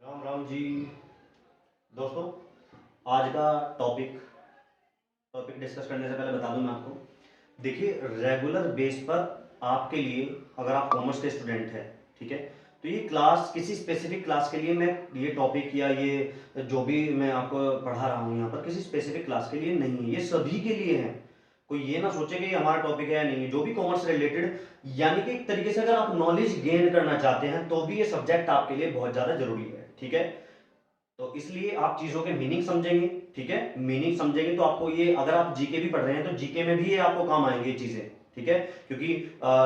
राम राम जी। दोस्तों, आज का टॉपिक टॉपिक डिस्कस करने से पहले बता दूं मैं आपको। देखिए, रेगुलर बेस पर आपके लिए, अगर आप कॉमर्स के स्टूडेंट हैं, ठीक है, तो ये क्लास किसी स्पेसिफिक क्लास के लिए मैं ये टॉपिक या ये जो भी मैं आपको पढ़ा रहा हूँ यहाँ पर किसी स्पेसिफिक क्लास के लिए नहीं है, ये सभी के लिए है। कोई ये ना सोचे कि ये हमारा टॉपिक है या नहीं है, जो भी कॉमर्स रिलेटेड, यानी कि एक तरीके से अगर आप नॉलेज गेन करना चाहते हैं तो भी ये सब्जेक्ट आपके लिए बहुत ज़्यादा जरूरी है, ठीक है। तो इसलिए आप चीजों के मीनिंग समझेंगे, ठीक है, मीनिंग समझेंगे तो आपको ये, अगर आप जीके भी पढ़ रहे हैं तो जीके में भी ये आपको काम आएंगे ये चीजें, ठीक है, क्योंकि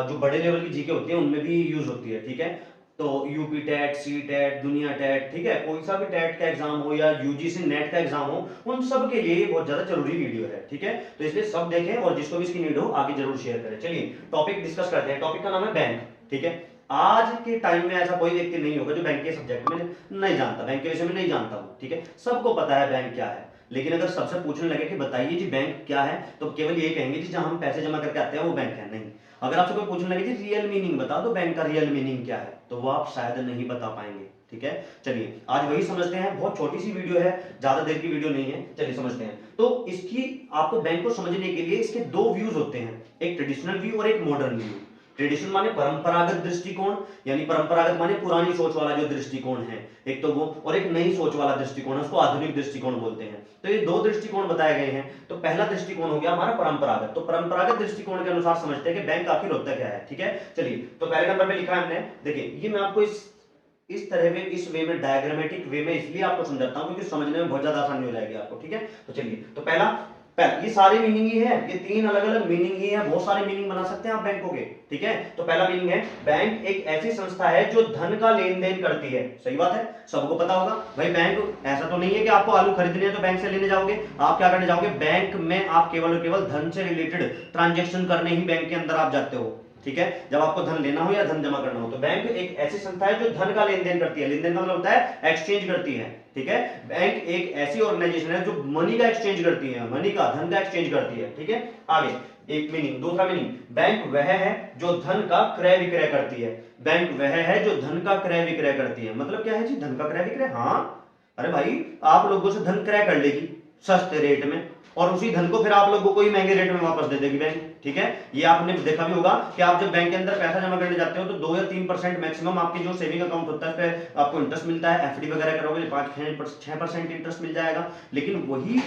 जो बड़े लेवल की जीके होती है उनमें भी यूज होती है, ठीक है। तो यूपी टेट, सी टेट, दुनिया टेट, ठीक है, कोई सा भी टेट का एग्जाम हो या यूजीसी नेट का एग्जाम हो, उन सब के लिए बहुत ज्यादा जरूरी वीडियो है, ठीक है। तो इसलिए सब देखें और जिसको भी इसकी नीड हो आगे जरूर शेयर करें। चलिए टॉपिक डिस्कस करते हैं। टॉपिक का नाम है बैंक, ठीक है। आज के टाइम में ऐसा कोई व्यक्ति नहीं होगा जो बैंक के सब्जेक्ट में नहीं जानता, बैंक के विषय में नहीं जानता हूं, ठीक है, सबको पता है बैंक क्या है। लेकिन अगर सबसे पूछने लगे कि बताइए जी बैंक क्या है, तो केवल ये कहेंगे जी जहां हम पैसे जमा करके आते हैं वो बैंक है। नहीं, अगर आपसे कोई पूछने लगे जी रियल मीनिंग बता दो, बैंक का रियल मीनिंग क्या है, तो वो आप शायद नहीं बता पाएंगे, ठीक है। चलिए आज वही समझते हैं। बहुत छोटी सी वीडियो है, ज्यादा देर की वीडियो नहीं है, चलिए समझते हैं। तो इसकी, आपको बैंक को समझने के लिए इसके दो व्यूज होते हैं, एक ट्रेडिशनल व्यू और एक मॉडर्न व्यू। ट्रेडिशनल माने परंपरागत दृष्टिकोण, यानी परंपरागत माने पुरानी सोच वाला जो दृष्टिकोण है, एक तो वो, और एक नई सोच वाला दृष्टिकोण है, उसको आधुनिक दृष्टिकोण बोलते हैं। तो ये दो दृष्टिकोण बताए गए हैं। तो पहला दृष्टिकोण हो गया हमारा परंपरागत। तो परंपरागत दृष्टिकोण के अनुसार समझते हैं कि बैंक आखिर होता क्या है, ठीक है। चलिए, तो पहले नंबर पे लिखा है हमने, देखिए ये मैं आपको इस तरह में, इस वे में, डायग्रामेटिक वे में इसलिए आपको समझाता हूं क्योंकि समझने में बहुत ज्यादा आसानी हो जाएगी आपको, ठीक है। तो चलिए, तो पहला, ये सारे मीनिंग ही है, ये तीन अलग अलग मीनिंग ही है, बहुत सारे मीनिंग बना सकते हैं आप बैंकों के, ठीक है। तो पहला मीनिंग है, बैंक एक ऐसी संस्था है जो धन का लेन देन करती है। सही बात है, सबको पता होगा भाई। बैंक ऐसा तो नहीं है कि आपको आलू खरीदने हैं तो बैंक से लेने जाओगे, आप क्या करने जाओगे, बैंक में आप केवल और केवल धन से रिलेटेड ट्रांजेक्शन करने ही बैंक के अंदर आप जाते हो, ठीक है। जब आपको धन लेना हो या धन जमा करना हो, तो बैंक एक ऐसी संस्था है जो धन का लेन देन करती है। लेन देन का मतलब होता है एक्सचेंज करती है, ठीक है। बैंक एक ऐसी ऑर्गेनाइजेशन है जो मनी का एक्सचेंज करती है, मनी का, धन का एक्सचेंज करती है, ठीक है। आगे एक मीनिंग, दूसरा मीनिंग, बैंक वह है जो धन का क्रय विक्रय करती है। बैंक वह है जो धन का क्रय विक्रय करती है। मतलब क्या है जी, धन का क्रय विक्रय, हाँ, अरे भाई आप लोगों से धन क्रय कर लेगी सस्ते रेट में, और उसी धन को फिर आप लोगों को ही महंगे रेट में वापस दे देगी बैंक, ठीक है। ये आपने देखा भी होगा कि आप जब बैंक के अंदर पैसा जमा करने जाते हो तो 2 या 3% मैक्सिमम आपके जो सेविंग अकाउंट होता है उस पर आपको इंटरेस्ट मिलता है। एफडी वगैरह करोगे 5-6% इंटरेस्ट मिल जाएगा। लेकिन वही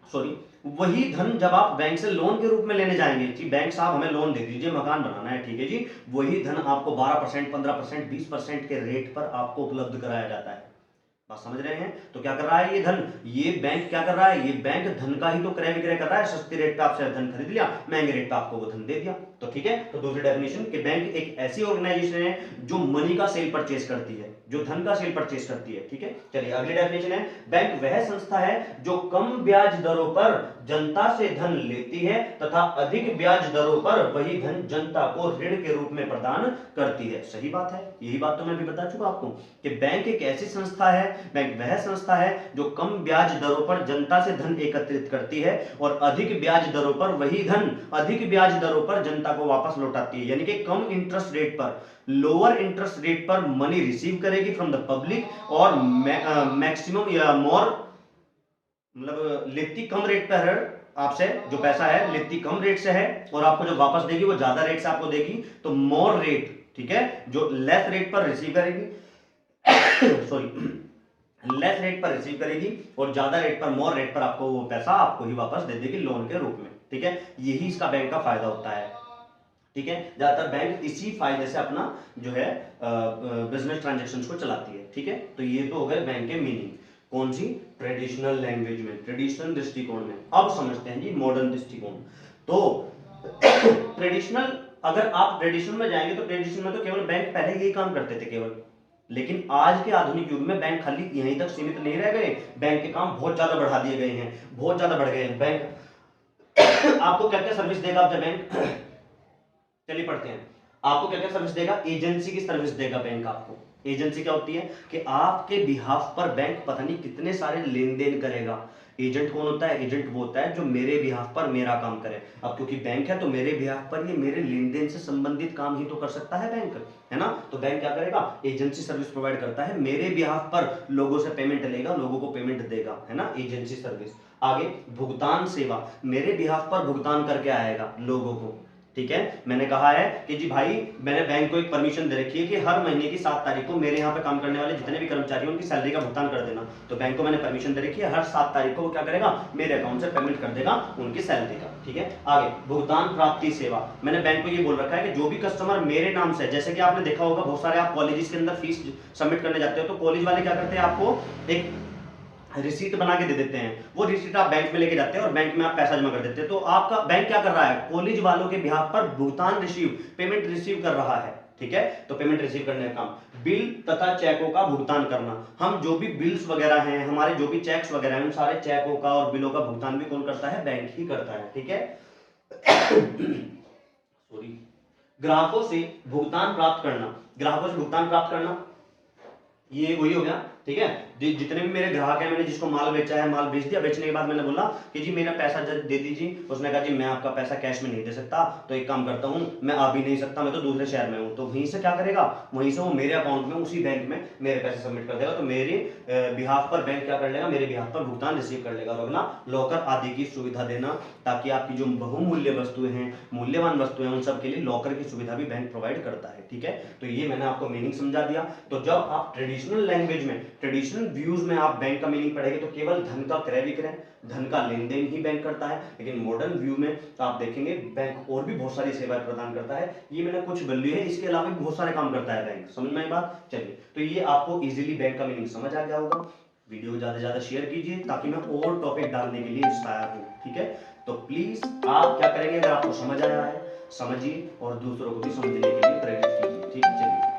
सॉरी, वही धन जब आप बैंक से लोन के रूप में लेने जाएंगे, जी बैंक साहब हमें लोन दे दीजिए, मकान बनाना है, ठीक है जी, वही धन आपको 12%, 15%, 20% के रेट पर आपको उपलब्ध कराया जाता है। बात समझ रहे हैं। तो क्या कर रहा है ये धन, ये बैंक क्या कर रहा है, ये बैंक धन का ही तो क्रय विक्रय कर रहा है। सस्ते रेट पे आपसे धन खरीद लिया, महंगे रेट पे आपको वो धन दे दिया, तो ठीक है। तो दूसरी डेफिनेशन कि बैंक एक ऐसी ऑर्गेनाइजेशन है जो मनी का सेल परचेज करती है, जो धन का सेल परचेज करती है, ठीक है। चलिए अगली डेफिनेशन है, बैंक वह संस्था है जो कम ब्याज दरों पर जनता से धन लेती है तथा अधिक ब्याज दरों पर वही धन जनता को ऋण के रूप में प्रदान करती है। सही बात है, यही बात तो मैं भी बता चुका आपको कि बैंक एक ऐसी संस्था है, बैंक वह संस्था है जो कम ब्याज दरों पर जनता से धन एकत्रित करती है और अधिक ब्याज दरों पर वही धन अधिक ब्याज दरों पर जनता को वापस लौटाती है। यानी कि कम इंटरेस्ट रेट पर, लोअर इंटरेस्ट रेट पर मनी रिसीव करेगी फ्रॉम द पब्लिक, और मैक्सिमम या मोर, मतलब लेती कम रेट पर है आपसे, जो पैसा है लेती कम रेट से है, और आपको जो वापस देगी वो ज्यादा रेट से आपको देगी। तो मोर रेट, ठीक है, जो लेस रेट पर रिसीव करेगी सॉरी, लेस रेट पर रिसीव करेगी और ज्यादा रेट पर, मोर रेट पर आपको वो पैसा आपको ही वापस दे देगी लोन के रूप में, ठीक है। यही इसका बैंक का फायदा होता है, ठीक है। ज्यादातर बैंक इसी फायदे से अपना जो है बिजनेस ट्रांजेक्शन को चलाती है, ठीक है। तो ये तो हो गए बैंक के मीनिंग, कौन सी, ट्रेडिशनल लैंग्वेज में, ट्रेडिशनल दृष्टिकोण में। अब समझते हैं जी मॉडर्न दृष्टिकोण। तो ट्रेडिशनल, अगर आप ट्रेडिशनल में जाएंगे तो ट्रेडिशनल में तो केवल बैंक पहले यही काम करते थे केवल, लेकिन आज के आधुनिक युग में बैंक खाली यहीं तक सीमित नहीं रह गए, बैंक के काम बहुत ज्यादा बढ़ा दिए गए हैं, बहुत ज्यादा बढ़ गए हैं। बैंक आपको क्या क्या सर्विस देगा आप जब बैंक चलिए पढ़ते हैं, आपको क्या क्या सर्विस देगा, एजेंसी की सर्विस देगा बैंक आपको। एजेंसी क्या होती है कि आपके बिहाफ पर बैंक पता नहीं कितने सारे लेन देन करेगा, एजेंट कौन होता है? एजेंट वो होता है जो मेरे बिहाफ पर मेरा काम करे। अब क्योंकि बैंक है तो मेरे बिहाफ पर ये मेरे लेन देन से संबंधित काम ही तो कर सकता है बैंक, है ना। तो बैंक क्या करेगा? एजेंसी सर्विस प्रोवाइड करता है, मेरे बिहाफ पर लोगों से पेमेंट लेगा, लोगों को पेमेंट देगा, है ना, एजेंसी सर्विस। आगे भुगतान सेवा, मेरे बिहाफ पर भुगतान करके आएगा लोगों को, ठीक है। मैंने कहा है कि जी भाई मैंने बैंक को एक परमिशन दे रखी है कि हर महीने की 7 तारीख को मेरे यहाँ पे काम करने वाले जितने भी कर्मचारी हैं उनकी सैलरी का भुगतान कर देना। तो बैंक को मैंने परमिशन दे रखी है, हर 7 तारीख को वो क्या करेगा? मेरे अकाउंट से पेमेंट कर देगा उनकी सैलरी का, ठीक है। आगे भुगतान प्राप्ति सेवा, मैंने बैंक को ये बोल रखा है कि जो भी कस्टमर मेरे नाम से, जैसे कि आपने देखा होगा बहुत सारे आप कॉलेजेस के अंदर फीस सबमिट करने जाते हो तो कॉलेज वाले क्या करते हैं, आपको एक रिसीट बना के दे देते हैं, वो रिसीट आप बैंक में लेके जाते हैं और बैंक में आप पैसा जमा कर देते हैं। तो आपका बैंक क्या कर रहा है? कॉलेज वालों के बिहाफ पर भुगतान रिसीव, पेमेंट रिसीव कर रहा है, ठीक है। तो पेमेंट रिसीव करने का काम। बिल तथा चेकों का भुगतान करना, हम जो भी बिल्स वगैरह हैं, हमारे जो भी चेक्स वगैरह हैं, उन सारे चेकों का और बिलों का भुगतान भी कौन करता है? बैंक ही करता है, ठीक है। सॉरी। ग्राहकों से भुगतान प्राप्त करना, ग्राहकों से भुगतान प्राप्त करना ये वही हो गया, ठीक है। जितने भी मेरे ग्राहक हैं, मैंने जिसको माल बेचा है, माल बेच दिया, बेचने के बाद मैंने बोला कि जी मेरा पैसा दे दीजिए, उसने कहा जी मैं आपका पैसा कैश में नहीं दे सकता, तो एक काम करता हूँ, मैं आ भी नहीं सकता, मैं तो दूसरे शहर में हूँ। तो वहीं से क्या करेगा? वहीं से वो मेरे अकाउंट में, उसी बैंक में मेरे पैसे सबमिट कर देगा। तो मेरे बिहाफ पर बैंक क्या कर लेगा? मेरे बिहाफ पर भुगतान रिसीव कर लेगा। और अगला लॉकर आदि की सुविधा देना, ताकि आपकी जो बहुमूल्य वस्तुएं हैं, मूल्यवान वस्तुएं, उन सब के लिए लॉकर की सुविधा भी बैंक प्रोवाइड करता है, ठीक है। तो ये मैंने आपको मीनिंग समझा दिया। तो जब आप ट्रेडिशनल लैंग्वेज में, ट्रेडिशनल व्यूज में आप बैंक का मीनिंग पढ़ेंगे तो केवल धन का क्रय विक्रय, धन का लेन देन ही बैंक करता है। लेकिन मॉडर्न व्यू में तो आप देखेंगे बैंक और भी बहुत सारी सेवाएं प्रदान करता है। ये मैंने कुछ वैल्यू है, इसके अलावा भी बहुत सारे काम करता है बैंक। समझ में आई बात? चलिए, तो ये आपको इजीली बैंक का मीनिंग समझ आ गया होगा। वीडियो ज्यादा से ज्यादा शेयर कीजिए ताकि मैं और टॉपिक डालने के लिए इंस्पायर हूँ, ठीक है। तो प्लीज आप क्या करेंगे, अगर आपको समझ आया है समझिए और दूसरों को भी समझने के लिए प्रेरित कीजिए, ठीक है। चलिए।